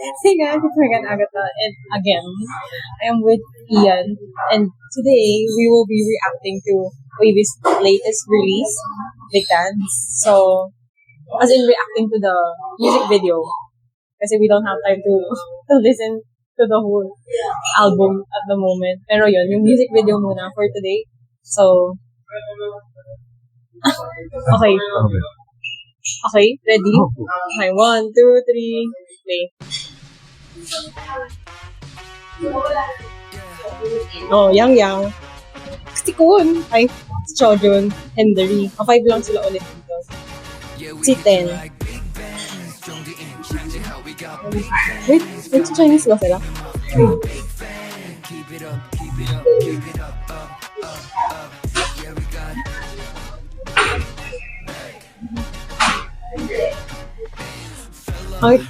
Hey guys, it's Megan Agatha, and again, I am with Ian, and today we will be reacting to Wavy's latest release, Big Dance. So, as in reacting to the music video, kasi we don't have time to, to listen to the whole album at the moment. Pero yun, yung music video muna for today. So, okay. Okay, ready? Okay, 1, 2, 3, play. Oh, Yang. Si Kun. Ay, si Chojun. Hendery. 5 lang sila ulit dito. Si Ten. Wait, Chinese ba sila? Ay.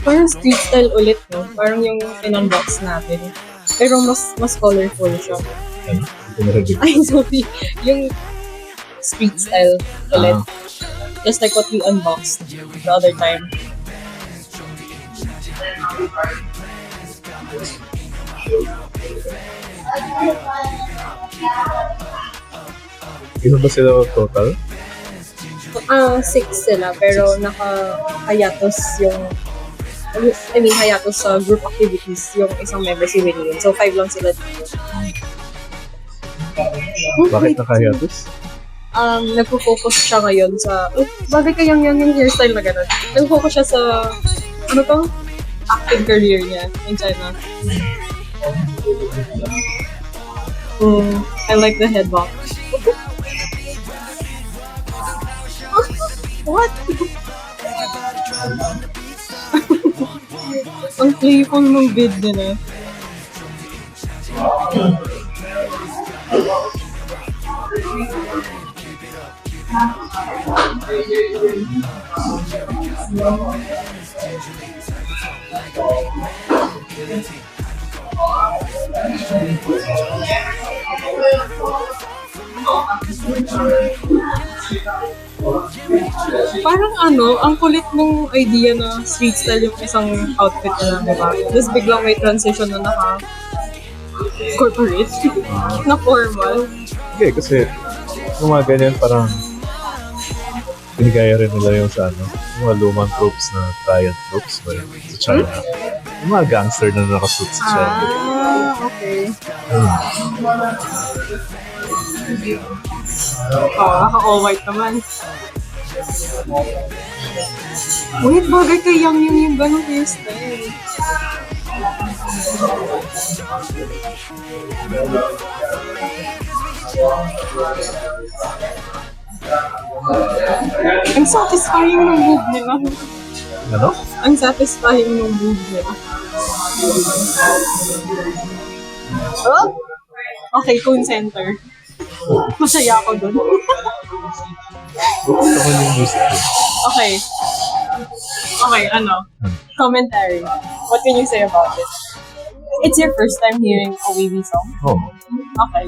Parang street style ulit, no? Parang yung in-unbox natin. Pero mas colorful siya. Ay, sorry. Yung street style ulit. Just like what we unboxed the other time. Ilan ba sila total? 6 sila, pero naka-hiatus yung hiatus sa group activities yung isang member si Winnie. So, 5 lang sila dito. Bakit naka-hiatus? Nagpo-focus siya ngayon sa... bagay kayang yung hairstyle na gano'n. Nagpo-focus siya sa... acting career niya in China. I like the head bob. What? Ang playful ng bid din Parang ang kulit mong idea na street style yung isang outfit nila, diba? Tapos biglang may transition na corporate, na formal. Okay, kasi yung mga ganyan parang binigaya rin nila yung sa yung mga lumang tropes na Thailand tropes ba yun sa China. Yung mga gangster na nakasuit sa China. Okay. Naka-all white naman. Wait, bagay kay Yang yung ganong hairstyle. Ang satisfying ng move nila. Ano? Ang satisfying ng move nila. Oh? Okay, Kun Center. Masaya ako dun. Bukas naman yung music ko. Okay, commentary. What can you say about it? It's your first time hearing a Wavy song? Oh, Okay.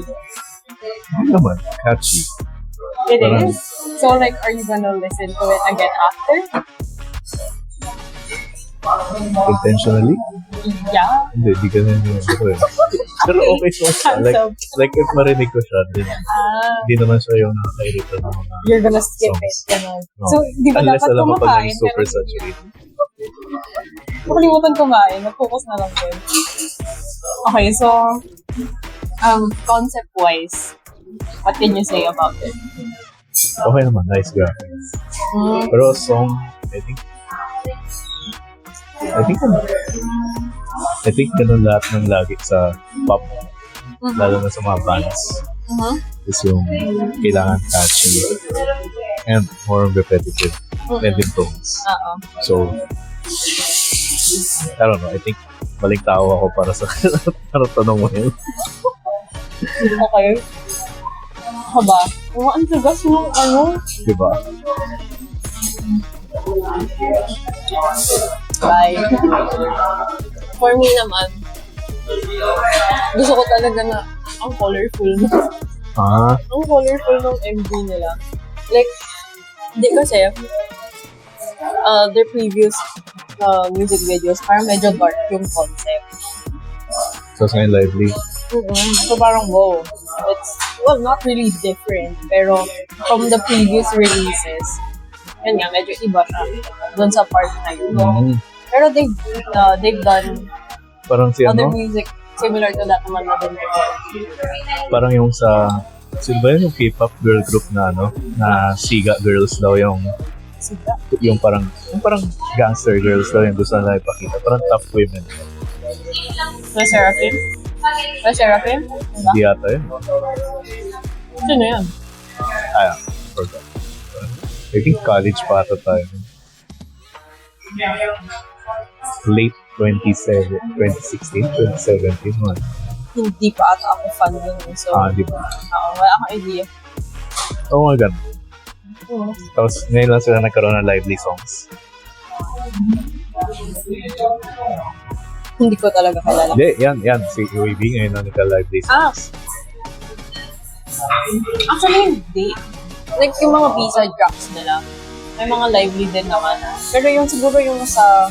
hindi naman. Catchy. It Parang- is? So, are you gonna listen to it again after? Intentionally? Yeah. Hindi ganun yung Pero okay so like if marinig ko siya, then hindi naman siya yung nakakairita ng mga You're gonna skip songs. it. Ganun. No. So, di ba Unless dapat alam mo pag kumakain? super saturated. Nakalimutan kumain. Nag-focus na lang din. Okay, so, concept-wise, what can you say about it? Okay naman, nice graphics. Pero song, I think ganun lahat ng lagi sa pop, lalo na sa mga bands. Is yung kailangan catchy and more repetitive and tones. So, I don't know, I think maling tao ako para sa tanong mo yun. Okay. Haba? Ang tigas ng Diba? Bye. For me naman, gusto ko talaga na ang colorful Ang colorful ng MV nila. Like, hindi kasi, their previous music videos, parang medyo dark yung concept. So, sa lively. So parang, wow. It's, well, not really different, pero from the previous releases, yun nga, medyo iba siya doon sa part na yun. Pero they've done Parang si other ano? music similar to that naman na din before. Parang yung sa... Sino ba yun yung K-pop girl group na ano? Na Siga Girls daw yung... Siga? Yung parang gangster girls daw yung gusto na ipakita. Parang tough women. Na Seraphim? Na Seraphim? Hindi yata yun. Sino yan? Forgot. I think college pa ata tayo. Late 2016, 2017 man. Hindi pa ata ako fan dun. So, Di ba? wala akong idea. Oh my God. Tapos ngayon lang sila nagkaroon ng lively songs. Hindi ko talaga kilala. Hindi, yan. Si UAB ngayon lang nagka-lively songs. Actually, hindi. Like, yung mga B-side tracks nila, may mga lively din naman. Pero yung siguro yung sa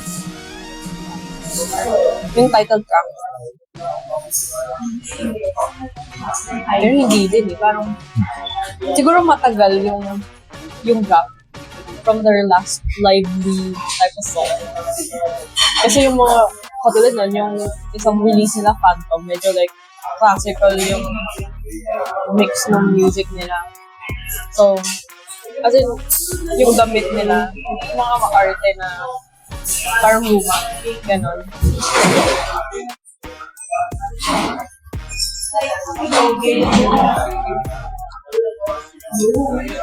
yung title track. Pero hindi din eh. Parang, siguro matagal yung gap from their last lively type of song. Kasi yung mga, katulad nun, yung isang release nila, Phantom, medyo like classical yung mix ng music nila. So, as in, yung damit nila, yung mga maarte na parang luma, ganon.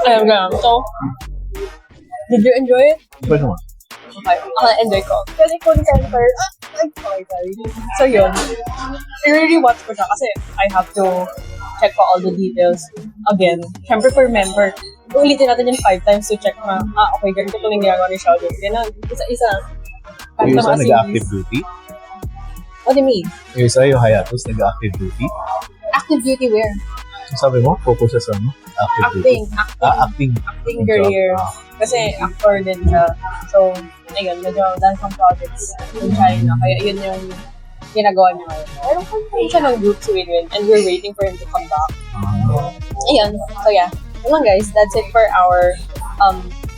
Ayun, ganon. So, did you enjoy it? Iba naman. Okay, enjoy ko. Kasi contenter, sorry. So yun, I really watch ko siya kasi I have to check pa all the details again. Siyempre for member, ulitin natin yun 5 times to check na, okay, ganito ko lang ginagawa ni Sheldon. Ganun, isa-isa. Yung isa nag-active duty? What do you mean? Yung isa yung Hayatos nag-active duty? Active duty where? So sabi mo, focus siya sa ano? Active duty. Acting career. Kasi actor din siya. So, ayun, medyo dahil some projects in China. Kaya yun yung ginagawa niya ngayon. Pero kung siya ng group si Winwin and we're waiting for him to come back. Ayun. So yeah. Yun lang guys, that's it for our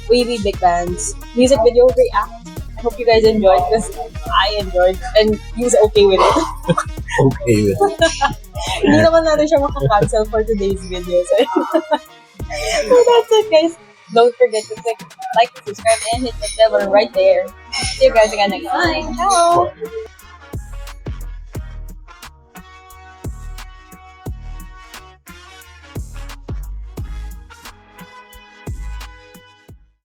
Wavy Big Band's music video react. I hope you guys enjoyed because I enjoyed and he was okay with it. Okay with it. Hindi naman natin siya maka-cancel for today's video. So that's it guys. Don't forget to click like, subscribe, and hit the bell button right there. See you guys again next time. Ciao!